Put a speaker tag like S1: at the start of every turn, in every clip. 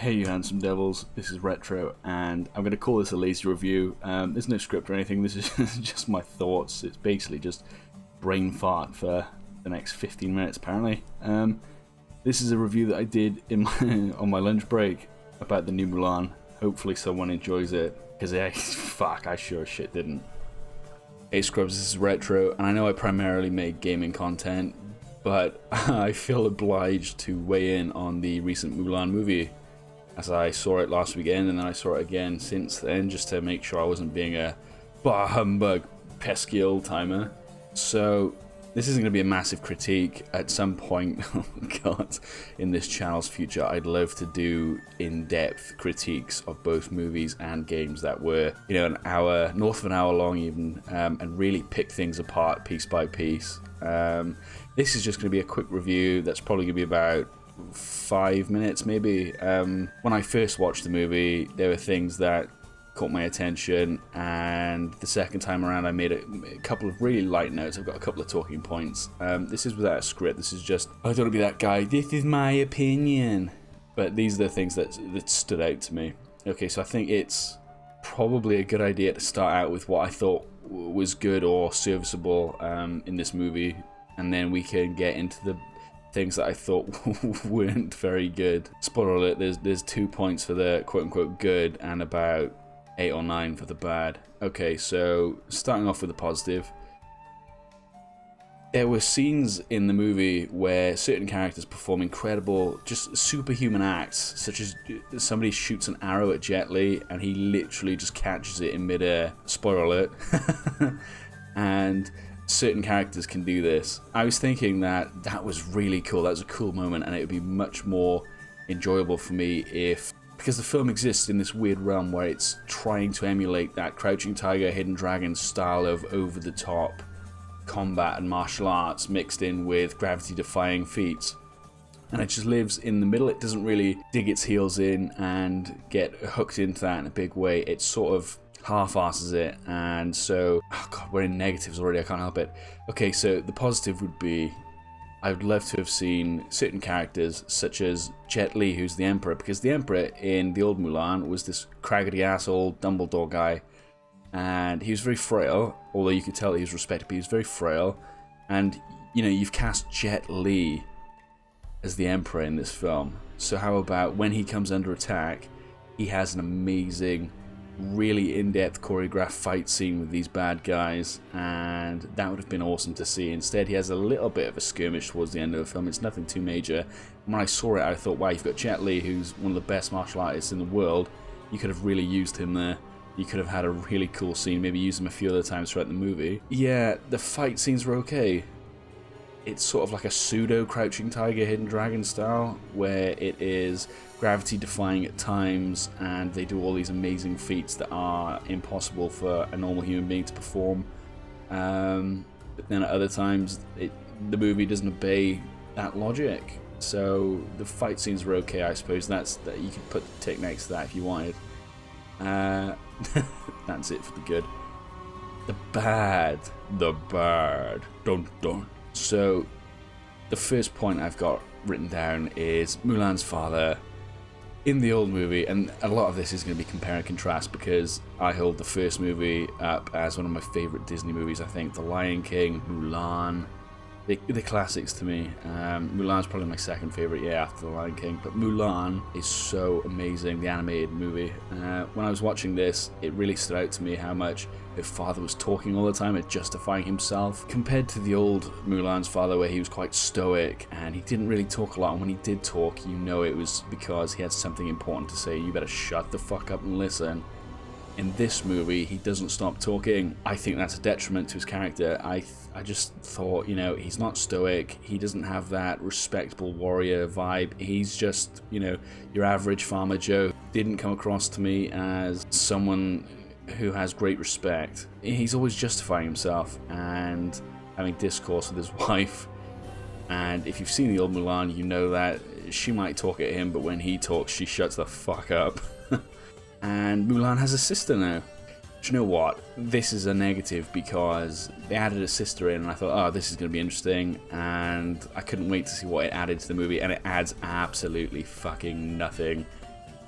S1: Hey you handsome devils, this is Retro, and I'm going to call this a lazy review. There's no script or anything, this is just my thoughts. It's basically just brain fart for the next 15 minutes apparently. This is a review that I did in on my lunch break about the new Mulan. Hopefully someone enjoys it, because I sure as shit didn't. Hey Scrubs, this is Retro, and I know I primarily make gaming content, but I feel obliged to weigh in on the recent Mulan movie, as I saw it last weekend and then I saw it again since then, just to make sure I wasn't being a bah humbug pesky old timer. So this isn't going to be a massive critique. At some point, oh god, in this channel's future, I'd love to do in-depth critiques of both movies and games that were, you know, an hour, north of an hour long even, and really pick things apart piece by piece. This is just going to be a quick review that's probably going to be about 5 minutes maybe. When I first watched the movie, there were things that caught my attention, and the second time around I made a couple of really light notes. I've got a couple of talking points. This is without a script, this is just, I don't want to be that guy, this is my opinion. But these are the things that stood out to me. Okay, so I think it's probably a good idea to start out with what I thought was good or serviceable in this movie, and then we can get into the things that I thought weren't very good. Spoiler alert, there's 2 points for the quote-unquote good and about 8 or 9 for the bad. Okay, so starting off with the positive. There were scenes in the movie where certain characters perform incredible, just superhuman acts, such as somebody shoots an arrow at Jet Li and he literally just catches it in midair. Spoiler alert. And certain characters can do this. I was thinking that was really cool, that was a cool moment, and it would be much more enjoyable for me if, because the film exists in this weird realm where it's trying to emulate that Crouching Tiger, Hidden Dragon style of over-the-top combat and martial arts mixed in with gravity-defying feats. And it just lives in the middle. It doesn't really dig its heels in and get hooked into that in a big way. It sort of half-asses it, and so, oh god, we're in negatives already, I can't help it. Okay, so the positive would be, I would love to have seen certain characters such as Jet Li, who's the Emperor, because the Emperor in the old Mulan was this craggy ass old Dumbledore guy, and he was very frail, although you could tell he was respected, but he was very frail. And you know, you've cast Jet Li as the Emperor in this film, so how about when he comes under attack, he has an amazing, really in-depth choreographed fight scene with these bad guys, and that would have been awesome to see. Instead, he has a little bit of a skirmish towards the end of the film. It's nothing too major. When I saw it, I thought, wow, you've got Jet Li, who's one of the best martial artists in the world. You could have really used him there. You could have had a really cool scene, maybe use him a few other times throughout the movie. Yeah, the fight scenes were okay. It's sort of like a pseudo Crouching Tiger, Hidden Dragon style, where it is gravity defying at times, and they do all these amazing feats that are impossible for a normal human being to perform. But then at other times, the movie doesn't obey that logic. So the fight scenes were okay, I suppose. That you could put the tick next to that if you wanted. That's it for the good. The bad. Dun dun. So the first point I've got written down is Mulan's father in the old movie, and a lot of this is going to be compare and contrast because I hold the first movie up as one of my favourite Disney movies. I think The Lion King, Mulan, the classics to me. Mulan's probably my second favourite, after The Lion King, but Mulan is so amazing, the animated movie. When I was watching this, it really stood out to me how much her father was talking all the time and justifying himself, compared to the old Mulan's father where he was quite stoic and he didn't really talk a lot, and when he did talk, you know it was because he had something important to say. You better shut the fuck up and listen. In this movie, he doesn't stop talking. I think that's a detriment to his character. I just thought, you know, he's not stoic, he doesn't have that respectable warrior vibe, he's just, you know, your average Farmer Joe. Didn't come across to me as someone who has great respect. He's always justifying himself and having discourse with his wife, and if you've seen the old Mulan, you know that she might talk at him, but when he talks, she shuts the fuck up. And Mulan has a sister now. Do you know what? This is a negative because they added a sister in, and I thought, oh, this is going to be interesting, and I couldn't wait to see what it added to the movie, and it adds absolutely fucking nothing.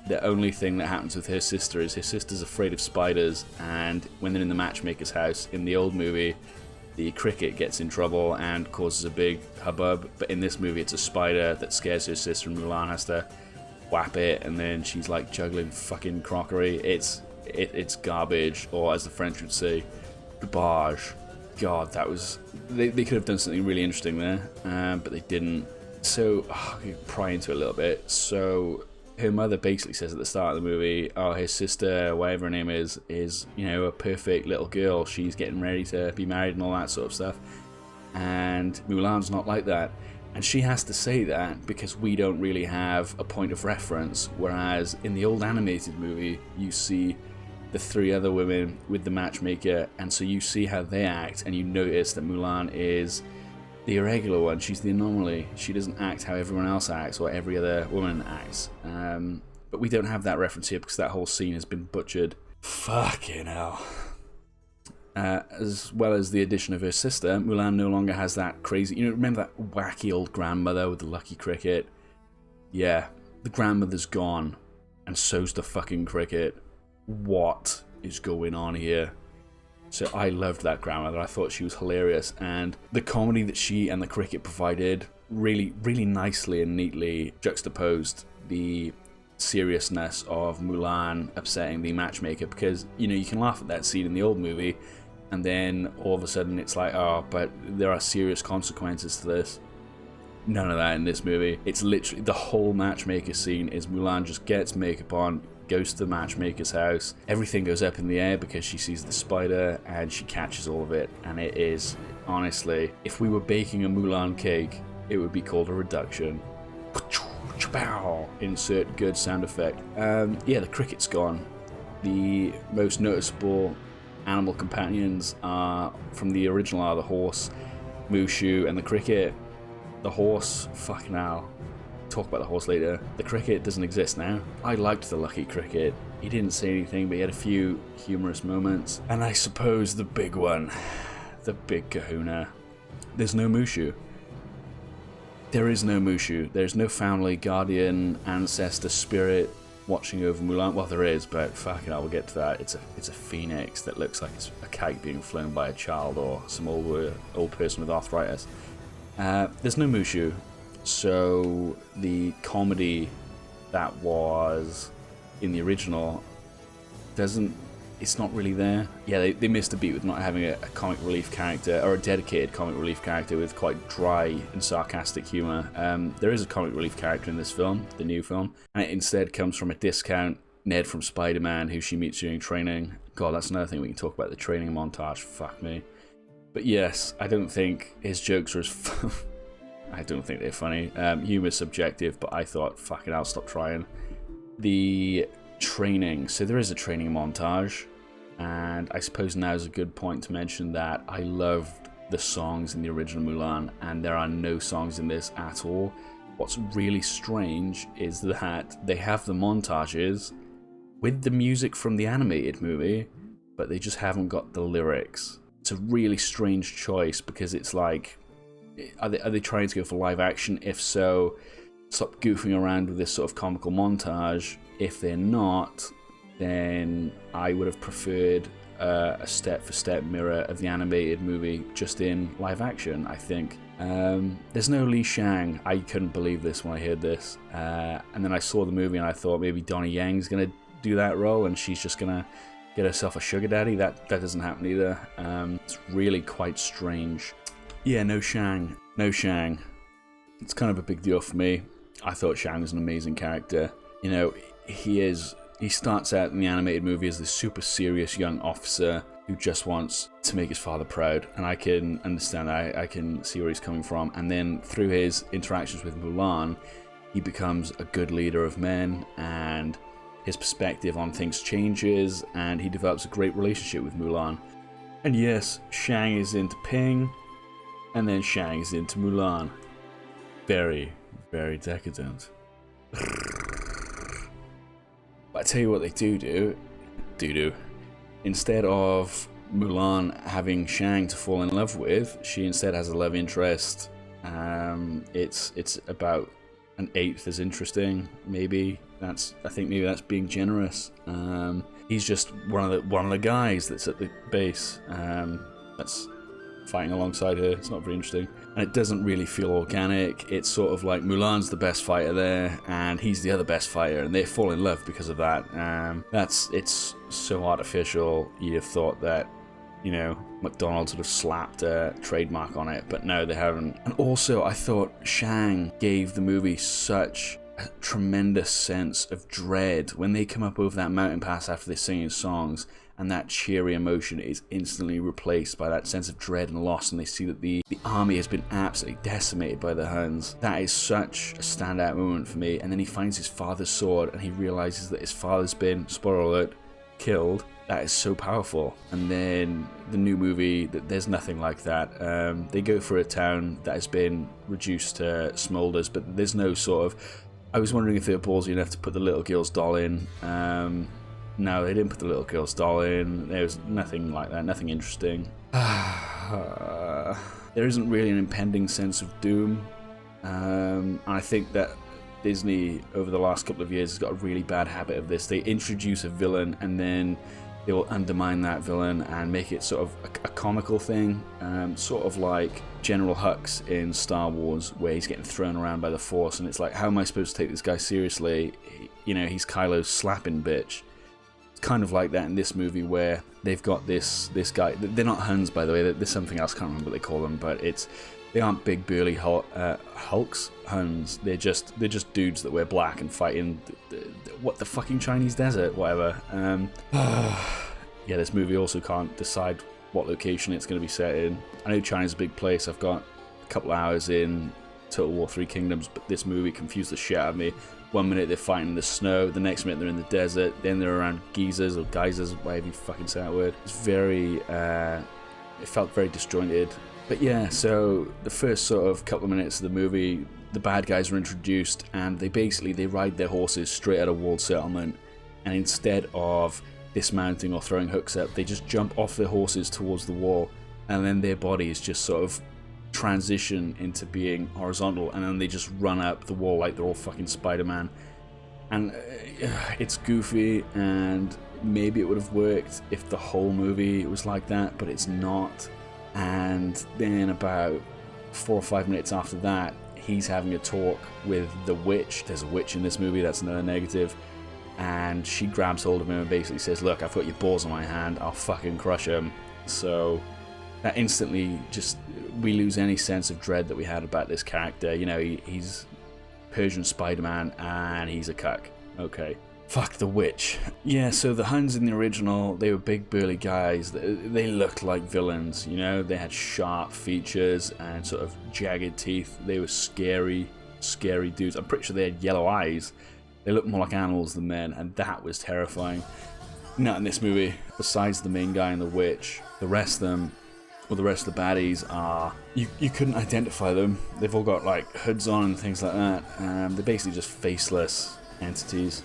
S1: The only thing that happens with her sister is her sister's afraid of spiders, and when they're in the matchmaker's house in the old movie, the cricket gets in trouble and causes a big hubbub. But in this movie, it's a spider that scares her sister, and Mulan has to whap it, and then she's like juggling fucking crockery. It's garbage, or as the French would say, garbage. God, that was... They could have done something really interesting there, but they didn't. So, I'll pry into it a little bit. So, her mother basically says at the start of the movie, oh, his sister, whatever her name is, you know, a perfect little girl. She's getting ready to be married and all that sort of stuff. And Mulan's not like that. And she has to say that because we don't really have a point of reference. Whereas in the old animated movie, you see the three other women with the matchmaker, and so you see how they act, and you notice that Mulan is the irregular one. She's the anomaly. She doesn't act how everyone else acts or every other woman acts. But we don't have that reference here because that whole scene has been butchered. Fucking hell. As well as the addition of her sister, Mulan no longer has that crazy... You know, remember that wacky old grandmother with the lucky cricket? Yeah, the grandmother's gone, and so's the fucking cricket. What is going on here? So I loved that grandmother. I thought she was hilarious, and the comedy that she and the cricket provided really, really nicely and neatly juxtaposed the seriousness of Mulan upsetting the matchmaker, because, you know, you can laugh at that scene in the old movie, and then all of a sudden it's like, oh, but there are serious consequences to this. None of that in this movie. It's literally the whole matchmaker scene is Mulan just gets makeup on, goes to the matchmaker's house, everything goes up in the air because she sees the spider, and she catches all of it. And it is, honestly, if we were baking a Mulan cake, it would be called a reduction. Insert good sound effect. Yeah, the cricket's gone. The most noticeable animal companions are from the original are the horse, Mushu, and the cricket. The horse, fucking hell. Talk about the horse later. The cricket doesn't exist now. I liked the lucky cricket. He didn't say anything, but he had a few humorous moments. And I suppose the big one, the big kahuna. There's no Mushu. There is no Mushu. There's no family, guardian, ancestor, spirit watching over Mulan. Well, there is, but fucking hell, we'll get to that. It's a phoenix that looks like it's a kite being flown by a child or some old person with arthritis. There's no Mushu. So the comedy that was in the original it's not really there. Yeah, they missed a beat with not having a comic relief character, or a dedicated comic relief character with quite dry and sarcastic humor. There is a comic relief character in this film, the new film, and it instead comes from a discount Ned from Spider-Man, who she meets during training. God, that's another thing we can talk about, the training montage. Fuck me. But yes, I don't think his jokes are as I don't think they're funny. Humor's subjective, but I thought, fucking hell, stop trying. The training. So there is a training montage, and I suppose now is a good point to mention that I loved the songs in the original Mulan, and there are no songs in this at all. What's really strange is that they have the montages with the music from the animated movie, but they just haven't got the lyrics. It's a really strange choice, because it's like, are they trying to go for live action? If so, stop goofing around with this sort of comical montage. If they're not, then I would have preferred a step-for-step mirror of the animated movie just in live action, I think. There's no Li Shang. I couldn't believe this when I heard this. And then I saw the movie and I thought maybe Donnie Yang's going to do that role and she's just going to get herself a sugar daddy. That doesn't happen either. It's really quite strange. Yeah, no Shang. No Shang. It's kind of a big deal for me. I thought Shang was an amazing character. You know, he starts out in the animated movie as this super serious young officer who just wants to make his father proud, and I can understand that. I can see where he's coming from. And then through his interactions with Mulan, he becomes a good leader of men, and his perspective on things changes, and he develops a great relationship with Mulan. And yes, Shang is into Ping, and then Shang is into Mulan. Very, very decadent. But I tell you what they do. Instead of Mulan having Shang to fall in love with, she instead has a love interest. It's about an eighth as interesting. Maybe I think maybe that's being generous. He's just one of the guys that's at the base. That's fighting alongside her. It's not very interesting, and it doesn't really feel organic. It's sort of like Mulan's the best fighter there, and he's the other best fighter, and they fall in love because of that. It's so artificial. You'd have thought that, you know, McDonald's would have slapped a trademark on it, but no, they haven't. And also, I thought SHAUN gave the movie such a tremendous sense of dread when they come up over that mountain pass after they're singing songs, and that cheery emotion is instantly replaced by that sense of dread and loss, and they see that the army has been absolutely decimated by the Huns. That is such a standout moment for me. And then he finds his father's sword, and he realizes that his father's been, spoiler alert, killed. That is so powerful. And then the new movie, there's nothing like that. They go for a town that has been reduced to smolders, but there's no sort of... I was wondering if they were ballsy enough to put the little girl's doll in. No, they didn't put the little girl's doll in. There was nothing like that, nothing interesting. There isn't really an impending sense of doom. And I think that Disney, over the last couple of years, has got a really bad habit of this. They introduce a villain, and then they will undermine that villain and make it sort of a comical thing. Sort of like General Hux in Star Wars, where he's getting thrown around by the Force, and it's like, how am I supposed to take this guy seriously? You know, he's Kylo's slapping bitch. Kind of like that in this movie, where they've got this guy. They're not Huns, by the way. There's something else, I can't remember what they call them, but they aren't big burly hulks. Huns. They're just dudes that wear black and fight in what the fucking Chinese desert, whatever. Yeah, this movie also can't decide what location it's going to be set in. I know China's a big place. I've got a couple hours in Total War 3 Kingdoms, but this movie confused the shit out of me. One minute they're fighting in the snow, the next minute they're in the desert, then they're around geysers or geysers, whatever you fucking say that word. It's very, it felt very disjointed. But yeah, so the first sort of couple of minutes of the movie, the bad guys are introduced, and they ride their horses straight out of walled settlement, and instead of dismounting or throwing hooks up, they just jump off their horses towards the wall, and then their bodies just sort of transition into being horizontal, and then they just run up the wall like they're all fucking Spider-Man. And it's goofy, and maybe it would have worked if the whole movie was like that, but it's not. And then about 4 or 5 minutes after that, he's having a talk with the witch. There's a witch in this movie, that's another negative. And she grabs hold of him and basically says, look, I've got your balls in my hand, I'll fucking crush him. So that instantly just, we lose any sense of dread that we had about this character. You know, he's Persian Spider-Man and he's a cuck. Okay. Fuck the witch. Yeah, so the Huns in the original, they were big burly guys. They looked like villains, you know? They had sharp features and sort of jagged teeth. They were scary dudes. I'm pretty sure they had yellow eyes. They looked more like animals than men, and that was terrifying. Not in this movie. Besides the main guy and the witch, the rest of them, or the rest of the baddies are... You couldn't identify them. They've all got, like, hoods on and things like that. They're basically just faceless entities.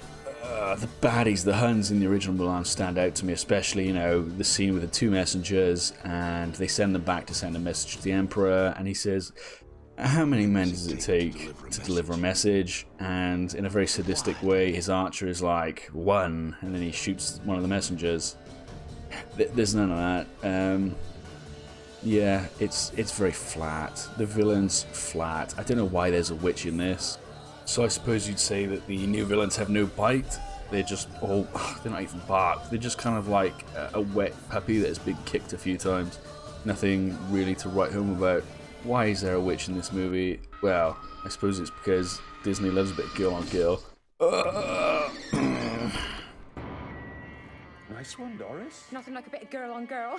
S1: The baddies, the Huns in the original Mulan stand out to me, especially, you know, the scene with the two messengers, and they send them back to send a message to the Emperor, and he says, how many men does it take to deliver a message? And in a very sadistic way, his archer is like, 1, and then he shoots one of the messengers. There's none of that. Yeah, it's very flat. The villain's flat. I don't know why there's a witch in this. So I suppose you'd say that the new villains have no bite. They're just all, they're not even barked. They're just kind of like a wet puppy that has been kicked a few times. Nothing really to write home about. Why is there a witch in this movie? Well, I suppose it's because Disney loves a bit of girl on girl.
S2: Nice one, Doris.
S3: Nothing like a bit of girl on girl.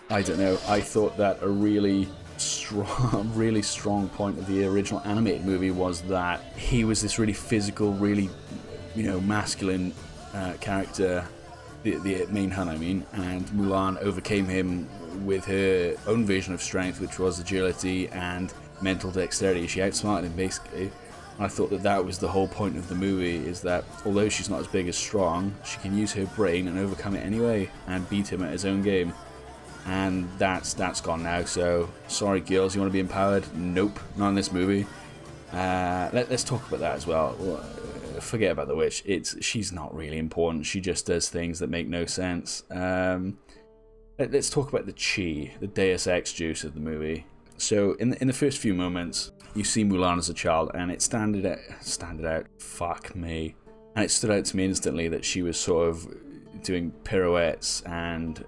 S1: I don't know. I thought that a really strong point of the original animated movie was that he was this really physical, really, you know, masculine character, the main Hun, I mean, and Mulan overcame him with her own version of strength, which was agility and mental dexterity. She outsmarted him, basically. And I thought that that was the whole point of the movie, is that although she's not as big as strong, she can use her brain and overcome it anyway and beat him at his own game. And that's gone now, so sorry girls, you want to be empowered? Nope, not in this movie. Let's talk about that as well. Forget about the witch. She's not really important. She just does things that make no sense. Let's talk about the chi, the Deus Ex juice of the movie. So in the first few moments, you see Mulan as a child, and it standed out. Fuck me. And it stood out to me instantly that she was sort of doing pirouettes and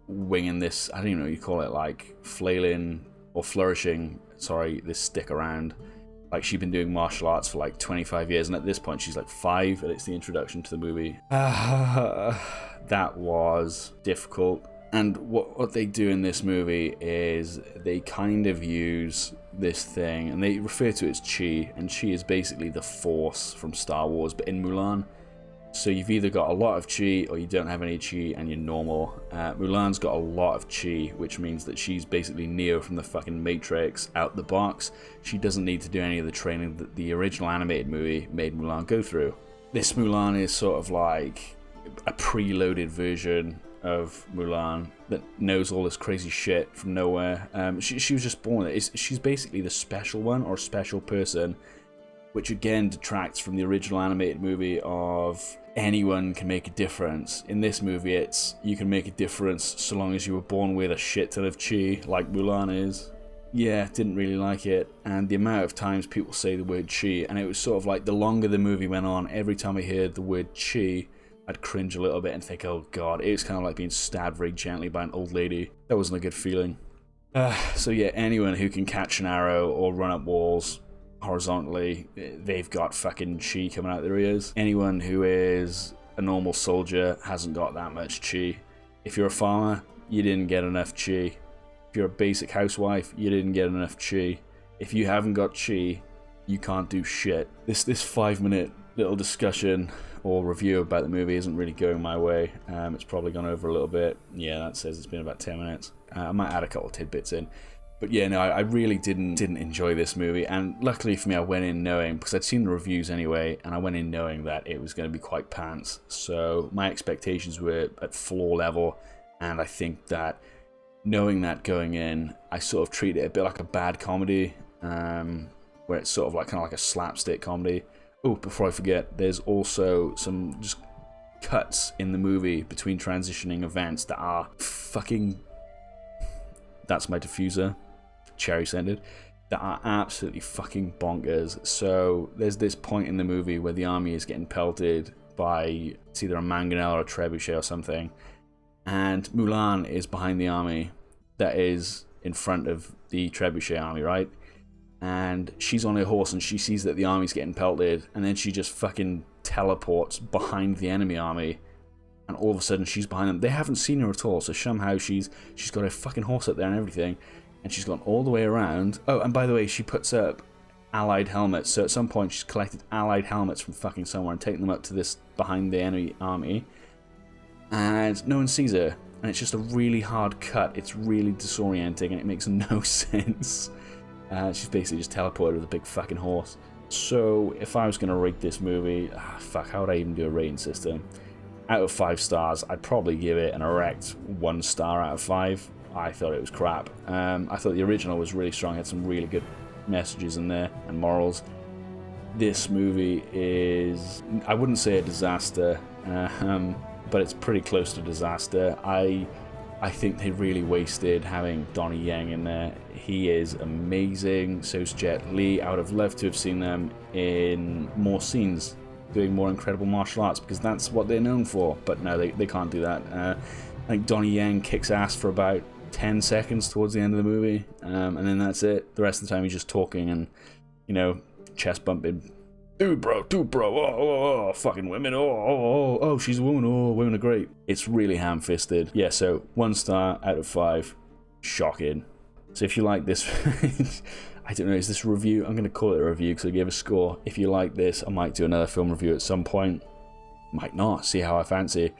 S1: winging this, I don't even know what you call it, like flailing or flourishing, this stick around. Like she'd been doing martial arts for like 25 years, and at this point she's like 5, and it's the introduction to the movie. That was difficult. And what they do in this movie is they kind of use this thing, and they refer to it as chi, and chi is basically the Force from Star Wars, but in Mulan. So you've either got a lot of chi, or you don't have any chi, and you're normal. Mulan's got a lot of chi, which means that she's basically Neo from the fucking Matrix out the box. She doesn't need to do any of the training that the original animated movie made Mulan go through. This Mulan is sort of like a preloaded version of Mulan that knows all this crazy shit from nowhere. She was just born. She's basically the special one, or special person, which again detracts from the original animated movie of anyone can make a difference. In this movie, it's you can make a difference so long as you were born with a shit ton of chi, like Mulan is. Yeah, didn't really like it, and the amount of times people say the word chi, and it was sort of like the longer the movie went on, every time I heard the word chi, I'd cringe a little bit and think, oh god, it was kind of like being stabbed very gently by an old lady. That wasn't a good feeling. So yeah, anyone who can catch an arrow or run up walls horizontally, they've got fucking chi coming out their ears. Anyone who is a normal soldier hasn't got that much chi. If you're a farmer, you didn't get enough chi. If you're a basic housewife, you didn't get enough chi. If you haven't got chi, you can't do shit. This 5-minute little discussion or review about the movie isn't really going my way. It's probably gone over a little bit. Yeah, that says it's been about 10 minutes. I might add a couple of tidbits in. But yeah, no, I really didn't enjoy this movie, and luckily for me I went in knowing, because I'd seen the reviews anyway, and I went in knowing that it was going to be quite pants. So my expectations were at floor level, and I think that knowing that going in, I sort of treated it a bit like a bad comedy, where it's sort of like kind of like a slapstick comedy. Oh, before I forget, there's also some just cuts in the movie between transitioning events that are fucking... That's my diffuser, cherry scented. That are absolutely fucking bonkers. So there's this point in the movie where the army is getting pelted by it's either a mangonel or a trebuchet or something, and Mulan is behind the army that is in front of the trebuchet army, right? And she's on her horse and she sees that the army's getting pelted, and then she just fucking teleports behind the enemy army, and all of a sudden she's behind them. They haven't seen her at all, so somehow she's got her fucking horse up there and everything, and she's gone all the way around. Oh, and by the way, she puts up allied helmets, so at some point she's collected allied helmets from fucking somewhere and taken them up to this behind the enemy army, and no one sees her, and it's just a really hard cut. It's really disorienting and it makes no sense. She's basically just teleported with a big fucking horse. So if I was going to rate this movie, fuck, how would I even do a rating system? Out of 5 stars, I'd probably give it an erect 1 star out of 5. I thought it was crap. I thought the original was really strong, had some really good messages in there and morals. This movie is, I wouldn't say a disaster, but it's pretty close to disaster. I think they really wasted having Donnie Yen in there. He is amazing. So's Jet Li. I would have loved to have seen them in more scenes, doing more incredible martial arts, because that's what they're known for. But no, they can't do that. I think Donnie Yen kicks ass for about 10 seconds towards the end of the movie, and then that's it. The rest of the time he's just talking and, you know, chest bumping. Dude, bro, oh, fucking women, oh, she's a woman, oh, women are great. It's really ham-fisted. Yeah, so 1 star out of 5. Shocking. So if you like this, I don't know, is this a review? I'm going to call it a review because I gave a score. If you like this, I might do another film review at some point. Might not, see how I fancy.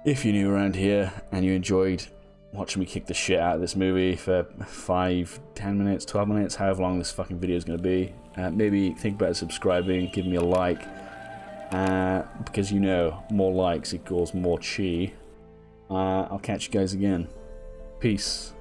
S1: If you're new around here and you enjoyed watching me kick the shit out of this movie for 5, 10 minutes, 12 minutes, however long this fucking video is going to be, maybe think about subscribing, give me a like, because you know, more likes equals more chi. I'll catch you guys again. Peace.